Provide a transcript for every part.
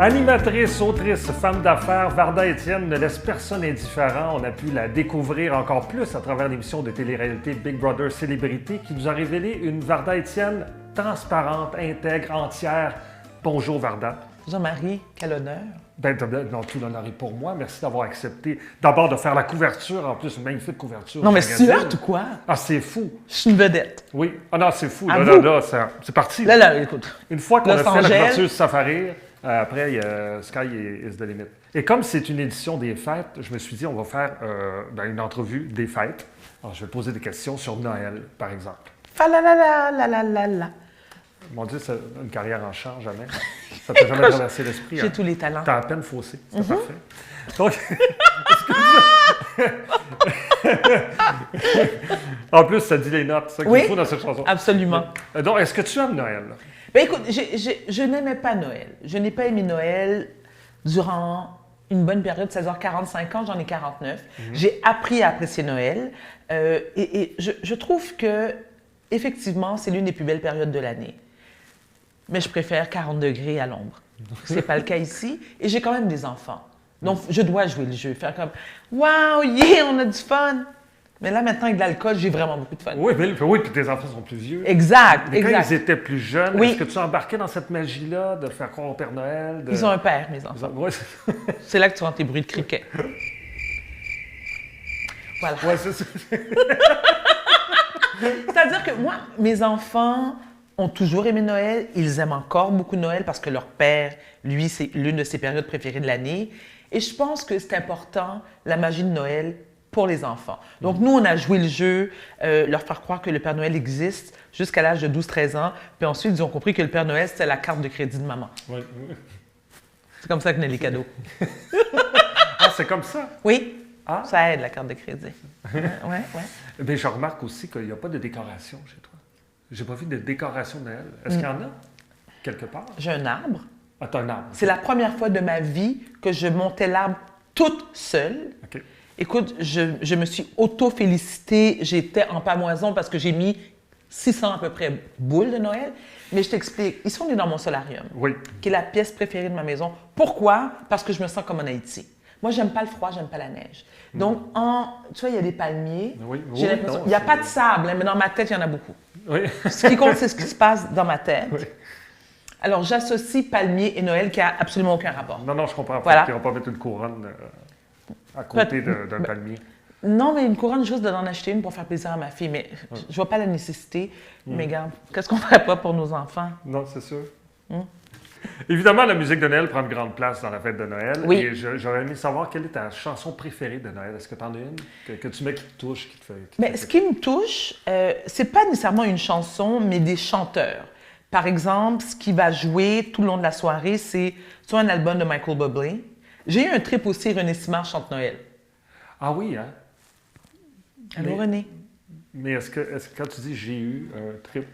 Animatrice, autrice, femme d'affaires, Varda Étienne ne laisse personne indifférent. On a pu la découvrir encore plus à travers l'émission de télé-réalité Big Brother Célébrité qui nous a révélé une Varda Étienne transparente, intègre, entière. Bonjour Varda. Jean-Marie, quel honneur. Non, tout l'honneur est pour moi. Merci d'avoir accepté d'abord de faire la couverture, en plus une magnifique couverture. Non, mais c'est hot ou quoi? Ah, c'est fou. Je suis une vedette. Oui. Ah non, c'est fou. À Là, vous. c'est parti. Là, écoute. Une fois qu'on a Los fait la Angeles. couverture Safari, après, Sky is the limit. Et comme c'est une édition des fêtes, je me suis dit, on va faire une entrevue des fêtes. Alors, je vais poser des questions sur Noël, par exemple. Fa la la la la la la la. Mon Dieu, c'est une carrière en chant, jamais. Ça t'a jamais traversé l'esprit. J'ai tous les talents. T'as à peine faussé. C'est parfait. Donc, en plus, ça dit les notes, c'est ça qu'il faut dans cette chanson. Absolument. Donc, est-ce que tu aimes Noël? Ben écoute, je n'aimais pas Noël. Je n'ai pas aimé Noël durant une bonne période, 16h45 ans, j'en ai 49. J'ai appris à apprécier Noël et je trouve que, effectivement, c'est l'une des plus belles périodes de l'année. Mais je préfère 40 degrés à l'ombre. C'est pas le cas ici. Et j'ai quand même des enfants. Donc, je dois jouer le jeu, faire comme « Wow, yeah, on a du fun! » Mais là, maintenant, avec de l'alcool, j'ai vraiment beaucoup de fun. Oui, puis tes enfants sont plus vieux. Exact, Mais quand exact. ils étaient plus jeunes, Oui. est-ce que tu embarquais dans cette magie-là de faire croire au Père Noël? Ils ont un père, mes enfants. Ouais, C'est là que tu entends tes bruits de criquet. Voilà. ouais, c'est C'est-à-dire que moi, mes enfants ont toujours aimé Noël. Ils aiment encore beaucoup Noël parce que leur père, lui, c'est l'une de ses périodes préférées de l'année. Et je pense que c'est important, la magie de Noël, pour les enfants. Donc, nous, on a joué le jeu, leur faire croire que le Père Noël existe jusqu'à l'âge de 12-13 ans. Puis ensuite, ils ont compris que le Père Noël, c'était la carte de crédit de maman. Ouais. C'est comme ça que venaient les cadeaux. Ah, c'est comme ça? Oui, Ah. ça aide, la carte de crédit. Ouais. Mais je remarque aussi qu'il n'y a pas de décoration chez toi. J'ai pas vu de décoration de Noël. Est-ce qu'il y en a? Quelque part? J'ai un arbre. Ah, t'as un arbre. C'est la première fois de ma vie que je montais l'arbre toute seule. OK. Écoute, je me suis auto-félicitée. J'étais en pamoison parce que j'ai mis 600 à peu près boules de Noël. Mais je t'explique, ils sont venus dans mon solarium, Oui. qui est la pièce préférée de ma maison. Pourquoi? Parce que je me sens comme en Haïti. Moi, j'aime pas le froid, j'aime pas la neige. Donc, tu vois, il y a des palmiers. Oui, J'ai l'impression. non, Il n'y a c'est- pas de sable, hein, mais dans ma tête, il y en a beaucoup. Oui. Ce qui compte, c'est ce qui se passe dans ma tête. Oui. Alors, j'associe palmier et Noël qui n'a absolument aucun rapport. Non, je comprends. Voilà. Ils ne vont pas mettre une couronne à côté d'un Ben- palmier. Non, mais une couronne, juste d'en acheter une pour faire plaisir à ma fille. Mais je vois pas la nécessité. Mais regarde, qu'est-ce qu'on ferait pas pour nos enfants? Non, c'est sûr. Évidemment, la musique de Noël prend une grande place dans la fête de Noël. Oui. Et j'aurais aimé savoir quelle est ta chanson préférée de Noël. Est-ce que tu en as une que tu mets qui te touche, qui te fait... Mais ce qui me touche, c'est pas nécessairement une chanson, mais des chanteurs. Par exemple, ce qui va jouer tout le long de la soirée, c'est soit un album de Michael Bublé. J'ai eu un trip aussi, René Simard chante Noël. Ah oui, hein? Allô, Mais- René? Mais est-ce que quand tu dis j'ai eu un trip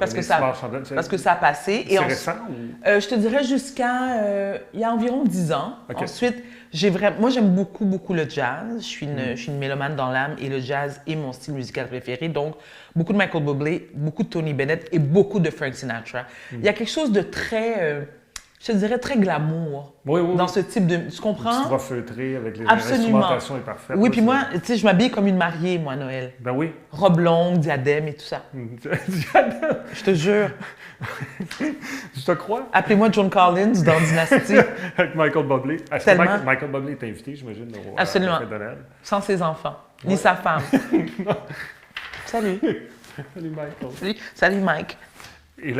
Parce que, René ça, Simard chantant, parce que ça a passé. c'est Et récent ou... je te dirais jusqu'à il y a environ 10 ans. OK. Ensuite, moi, j'aime beaucoup, beaucoup le jazz. Je suis une mélomane dans l'âme et le jazz est mon style musical préféré. Donc, beaucoup de Michael Bublé, beaucoup de Tony Bennett et beaucoup de Frank Sinatra. Il y a quelque chose de très, je te dirais, très glamour Oui, dans ce type de... Tu comprends? Tu vas feutrer avec les Absolument. instrumentations est parfaite. Oui, là, puis c'est- moi, tu sais, je m'habille comme une mariée, moi, à Noël. Ben oui. Robe longue, diadème et tout ça. Je te jure. Je te crois. Appelez-moi Joan Collins dans Dynasty, Avec Michael Bublé. Est-ce que Tellement. Michael Bublé est invité, j'imagine, à Absolument. la fête de Noël? sans ses enfants, ni sa femme. Salut. Salut, Michael. Salut, Mike. Et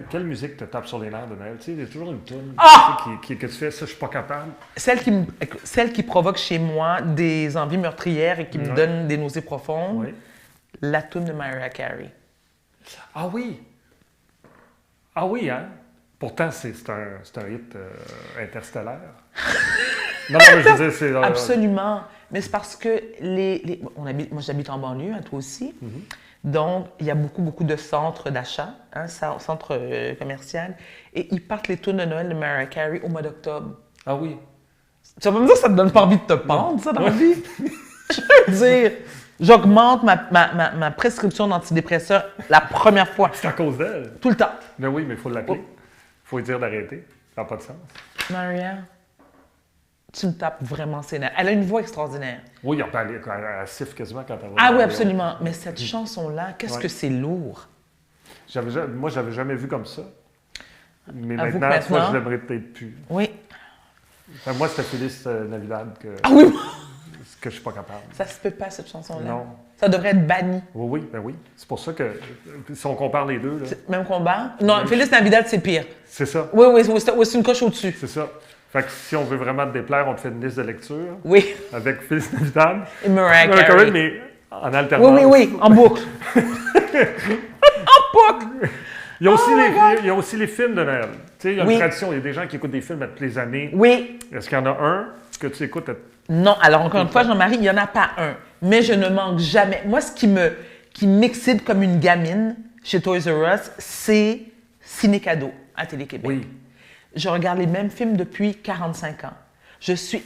quelle musique te tape sur les nerfs de Noël? Tu sais, il y a toujours une tune Ah! que tu fais, ça, je suis pas capable. Celle qui provoque chez moi des envies meurtrières et qui me Ouais. donne des nausées profondes, Oui. la tune de Mariah Carey. Ah oui! Ah oui, hein? Pourtant, c'est un hit interstellaire. Non, mais je veux dire, c'est... Absolument. Mais c'est parce que moi, j'habite en banlieue, hein, toi aussi. Donc, il y a beaucoup, beaucoup de centres d'achat, hein, centres commerciaux. Et ils partent les tunes de Noël de Mariah Carey au mois d'octobre. Ah oui. Tu vas pas me dire que ça te donne pas envie de te pendre, ça, dans la vie? Je veux dire, j'augmente ma prescription d'antidépresseurs la première fois, C'est à cause d'elle. tout le temps. Mais oui, mais il faut l'appeler. Il faut lui dire d'arrêter. Ça n'a pas de sens. Maria, tu me tapes vraiment ses nerfs. Elle a une voix extraordinaire. Oui, elle siffle quasiment quand elle va. Ah oui, absolument. Mais cette chanson-là, qu'est-ce Ouais. que c'est lourd. Moi, j'avais jamais vu comme ça. Mais Avoue que maintenant, tu vois, maintenant- je l'aimerais peut-être plus. Oui. Enfin, moi, c'était Félix Navidad Ah oui, que je suis pas capable. ça se peut pas, cette chanson-là. Non. Ça devrait être banni. Oui, ben oui. C'est pour ça que si on compare les deux, là, Même combat. Non, Oui. Félix Navidad, c'est pire. c'est ça. Oui, c'est une coche au-dessus. C'est ça. Fait que si on veut vraiment te déplaire, on te fait une liste de lecture Oui. avec Félix Navidad. Et Mariah Mariah Carey. Carey, mais en alternance. Oui, en boucle. En boucle. Il y a aussi les films de Noël. Tu sais, il y a Oui. une tradition. Il y a des gens qui écoutent des films à toutes les années. Oui. Est-ce qu'il y en a un que tu écoutes Non, alors encore une fois, Jean-Marie, il n'y en a pas un. Mais je ne manque jamais. Moi, ce qui m'excite comme une gamine chez Toys R Us, c'est Ciné-Cadeau à Télé-Québec. Oui. Je regarde les mêmes films depuis 45 ans.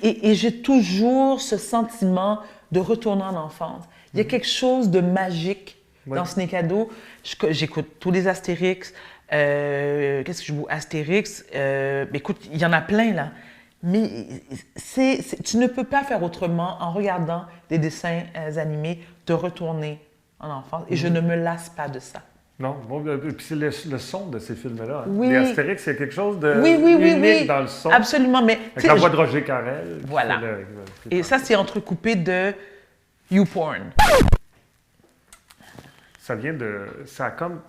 Et j'ai toujours ce sentiment de retourner en enfance. Il y a quelque chose de magique Oui. dans Ciné-Cadeau. J'écoute tous les Astérix. Qu'est-ce que je joue? Astérix. Écoute, il y en a plein, là. Mais tu ne peux pas faire autrement en regardant des dessins animés, de retourner en enfance. Et je ne me lasse pas de ça. Non. Bon, puis c'est le son de ces films-là. Hein. Oui. Les Astérix, il y a quelque chose de Oui, unique dans le son. Absolument. Mais, tu Avec sais, la voix de Roger Carrel. qui Voilà. fait Et ça, c'est entrecoupé de YouPorn. Ça a comme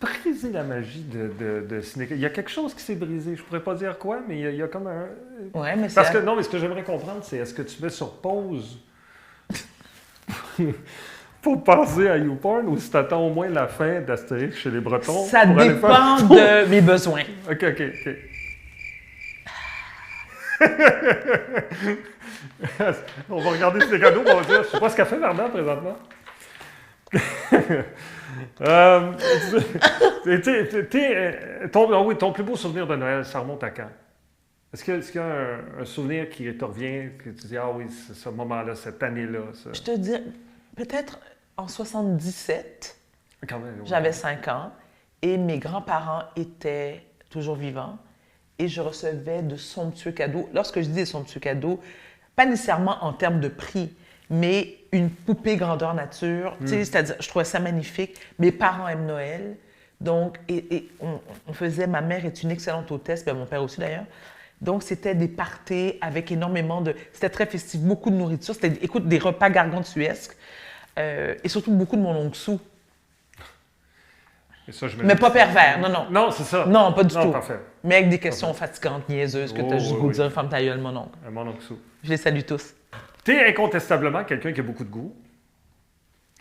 brisé la magie de ciné. Il y a quelque chose qui s'est brisé. Je pourrais pas dire quoi, mais il y a comme un. Ouais, mais Parce que non, mais ce que j'aimerais comprendre, c'est est-ce que tu mets sur pause pour penser à YouPorn ou si t'attends au moins la fin d'Astérix chez les Bretons? Ça pour aller dépend faire- de mes besoins. OK. On va regarder ces cadeaux, on va dire. Je sais pas ce qu'a fait Varda présentement. Ton plus beau souvenir de Noël, ça remonte à quand? Est-ce qu'il y a un souvenir qui te revient, que tu dis, ah oui, c'est ce moment-là, cette année-là? Ça. Je te dis, peut-être en 77, Quand même, ouais. j'avais 5 ans et mes grands-parents étaient toujours vivants et je recevais de somptueux cadeaux. Lorsque je dis des somptueux cadeaux, pas nécessairement en termes de prix, mais une poupée grandeur nature. Tu sais, c'est-à-dire, je trouvais ça magnifique. Mes parents aiment Noël. Donc, on faisait, ma mère est une excellente hôtesse, ben mon père aussi d'ailleurs. Donc, c'était des parties avec énormément de... C'était très festif, beaucoup de nourriture. C'était, écoute, des repas gargantuesques. Et surtout beaucoup de mon oncle Sou. Et ça, je me Mais dis- pas pervers, non. Non, c'est ça. Non, pas du Non, tout. parfait. Mais avec des questions fatigantes, niaiseuses, que tu as juste goût de dire, ferme ta gueule, mon oncle. Mon oncle Sou. Je les salue tous. T'es incontestablement quelqu'un qui a beaucoup de goût.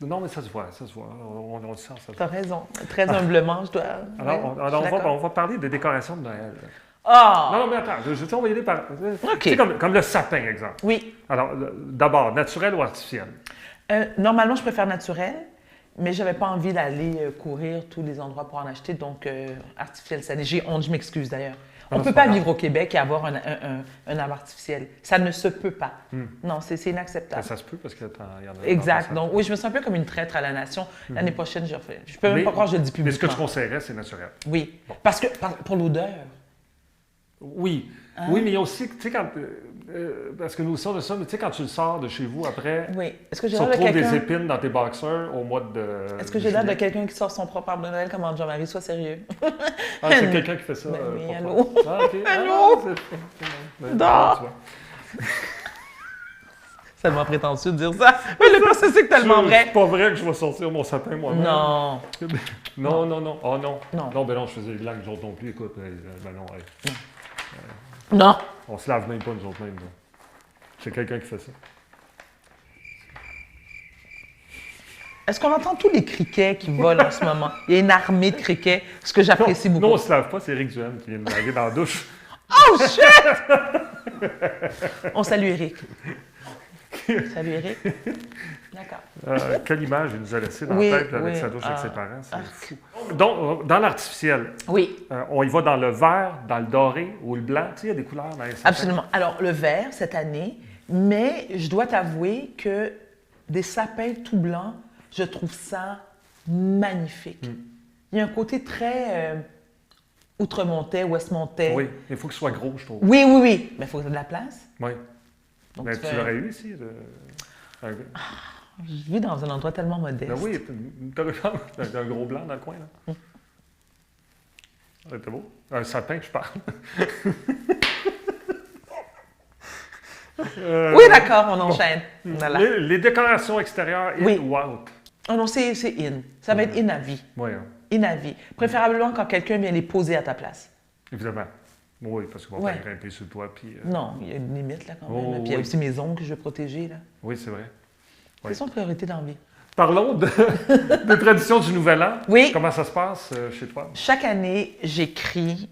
Non, mais ça se voit. On le sent, ça se T'as voit. raison. Très humblement, je dois... Alors, Ouais, je suis d'accord. on va parler des décorations de Noël. Ah! Non, mais attends, on va y aller par... OK. Tu sais, comme le sapin, exemple. Oui. Alors, d'abord, naturel ou artificiel? Normalement, je préfère naturel, mais je n'avais pas envie d'aller courir tous les endroits pour en acheter, donc artificiel. J'ai honte, je m'excuse d'ailleurs. On ne c'est peut pas pas grave. vivre au Québec et avoir un arbre artificiel. Ça ne se peut pas. Non, c'est inacceptable. Ça se peut parce qu'il y en a... Exact. Donc, oui, je me sens un peu comme une traître à la nation. L'année prochaine, je refais. Je peux même pas croire que je le dis Mais ce que publiquement. tu conseillerais, c'est naturel. Oui. Parce que, pour l'odeur. Oui. Hein? Oui, mais il y a aussi, tu sais, quand... parce que nous sommes de ça, mais tu sais, quand tu le sors de chez vous, après, Oui. Est-ce que j'ai tu l'air de retrouves des quelqu'un... épines dans tes boxers au mois de... Est-ce que j'ai l'air de juillet. quelqu'un qui sort son propre arbre de Noël comme Jean-Marie? Sois sérieux. Ah, c'est quelqu'un qui fait ça. Ben oui, pour allô? toi. Ah, OK. Allô? Ben, Da. tu vois. C'est tellement prétentieux de dire ça. Mais le plus, c'est tellement vrai. C'est pas vrai que je vais sortir mon sapin moi-même. Non. Non. Oh non. Non. Non, ben non, je faisais les blagues, nous autres non plus. Écoute, ben non, hey. Non. On se lave même pas, nous autres même. là. C'est quelqu'un qui fait ça. Est-ce qu'on entend tous les criquets qui volent en ce moment? Il y a une armée de criquets, ce que j'apprécie beaucoup. Non, on se lave pas, c'est Eric Duhem qui vient de draguer dans la douche. Oh shit! On salue Eric. Salut Eric. D'accord. Quelle image il nous a laissé dans Oui, la tête là, avec oui. sa douche avec Ah. ses parents. C'est Ah. fou. Donc, dans l'artificiel, Oui, on y va dans le vert, dans le doré ou le blanc. Tu sais, il y a des couleurs dans les sapins. absolument. Alors, le vert cette année, mais je dois t'avouer que des sapins tout blancs, je trouve ça magnifique. Il y a un côté très Outre-Montais, Westmontais. Oui, il faut que ce soit gros, je trouve. Oui, oui, oui. Mais il faut que tu aies de la place. Oui. Donc, Mais tu l'aurais eu ici? Je vis dans un endroit tellement modeste. Ben oui, t'as un gros blanc dans le coin, là. C'était beau. Un sapin, je parle. Oui, d'accord, on enchaîne. Voilà. Les décorations extérieures, in Oui. ou out? Oh non, c'est in. Ça va être in à vie. Oui, hein. In à vie. Préférablement quand quelqu'un vient les poser à ta place. Évidemment. Oui, parce qu'on va Ouais. pas grimper sur toi. Puis, Non, il y a une limite là quand même. Oh, Puis il y a oui. aussi mes ongles que je veux protéger. Là. Oui, c'est vrai. Oui. C'est son priorité dans la vie. Parlons de tradition du Nouvel An. Oui. Comment ça se passe chez toi? Chaque année, j'écris,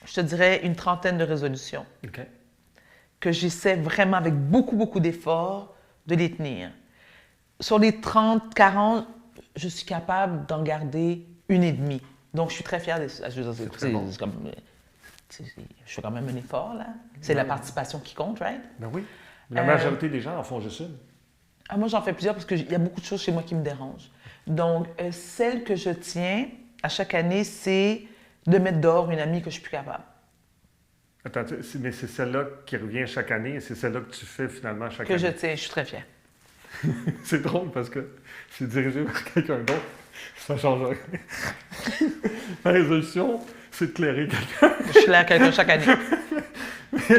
je te dirais, une trentaine de résolutions OK. que j'essaie vraiment avec beaucoup, beaucoup d'efforts de les tenir. Sur les 30, 40, je suis capable d'en garder une et demie. Donc, je suis très fière de ça. Je fais quand même un effort, là. C'est la participation qui compte, right? Ben oui. La majorité des gens en font juste une. Ah, moi, j'en fais plusieurs parce qu'il y a beaucoup de choses chez moi qui me dérangent. Donc, celle que je tiens à chaque année, c'est de mettre dehors une amie que je suis plus capable. Attends, mais c'est celle-là qui revient chaque année et c'est celle-là que tu fais finalement chaque année. Que je tiens, je suis très fière. C'est drôle parce que c'est dirigé vers quelqu'un d'autre. Ça change rien. La résolution, c'est de clairer quelqu'un. Je suis là à quelqu'un chaque année.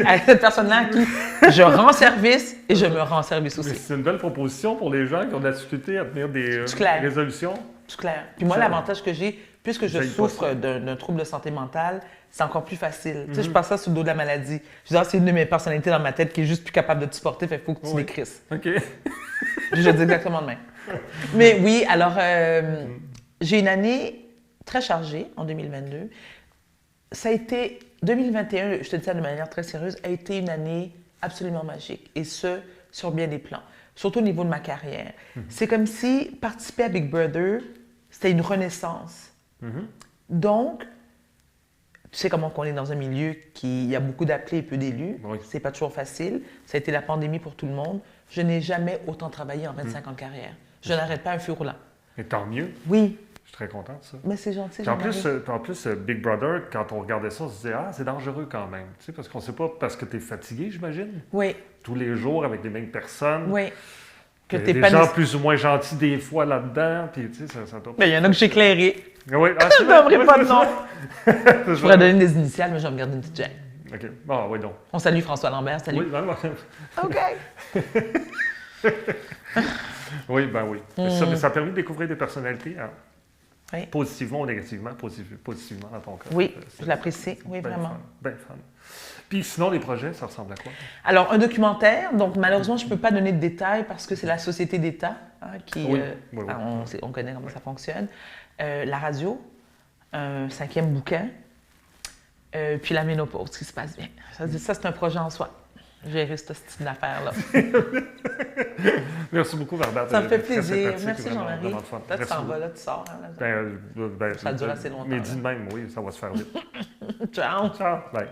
À cette personne-là à qui je rends service et je me rends service Mais aussi. c'est une belle proposition pour les gens qui ont de la difficulté à tenir des C'est clair. résolutions. C'est clair. Puis moi, Ça- l'avantage que j'ai, puisque je J'aille pas souffre ça. d'un trouble de santé mentale, c'est encore plus facile. Tu sais, je passe ça sur le dos de la maladie. Je dis, ah, c'est une de mes personnalités dans ma tête qui est juste plus capable de te supporter, fait qu'il faut que tu Oui. l'écrisses. OK. Je dis exactement de même. Mais oui, alors, j'ai une année très chargée en 2022. Ça a été, 2021, je te dis ça de manière très sérieuse, a été une année absolument magique. Et ce, sur bien des plans. Surtout au niveau de ma carrière. C'est comme si participer à Big Brother, c'était une renaissance. Donc, tu sais comment on est dans un milieu qui il y a beaucoup d'appelés et peu d'élus. Oui. C'est pas toujours facile. Ça a été la pandémie pour tout le monde. Je n'ai jamais autant travaillé en 25 ans de carrière. Je n'arrête pas un feu roulant. Et tant mieux. Oui, Je suis très content de ça. mais c'est gentil. Puis en Jean-Marie. plus, Big Brother, quand on regardait ça, on se disait, ah, c'est dangereux quand même. Tu sais, parce qu'on ne sait pas, parce que tu es fatigué, j'imagine. Oui, Tous les jours avec les mêmes personnes. oui. Que Il y a t'es des pas gens nécessaire- plus ou moins gentils des fois là-dedans. Puis, tu sais, ça doit Mais il y en a que j'ai éclairé. Oui, ah, Je n'aimerais pas de nom. Je Je pourrais donner des initiales, mais je vais me garder une petite gêne. OK. Bon, oui, donc. On salue François Lambert, salut. Oui, ben, OK. oui, ben oui. Ça a permis de découvrir des personnalités, hein, Oui. positivement ou négativement, positivement dans ton cas. Oui, C'est je l'apprécie, oui, bien vraiment. fun, bien fun. Puis sinon, les projets, ça ressemble à quoi? Alors, un documentaire, donc malheureusement, je ne peux pas donner de détails parce que c'est la société d'État qui... Oui, oui, oui. On connaît comment ça fonctionne. La radio, un 5e bouquin, puis la ménopause qui se passe bien. Ça c'est un projet en soi. Gérer ce style d'affaires-là. Merci beaucoup, Varda. Ça me fait Très plaisir. sympathique, Merci, vraiment, Jean-Marie. vraiment le fun. Là, tu Merci t'en vas, beaucoup. là, tu sors. Hein, là. Ça dure assez longtemps. Mais dis de même, oui, ça va se faire vite. Ciao. Ciao. Bye.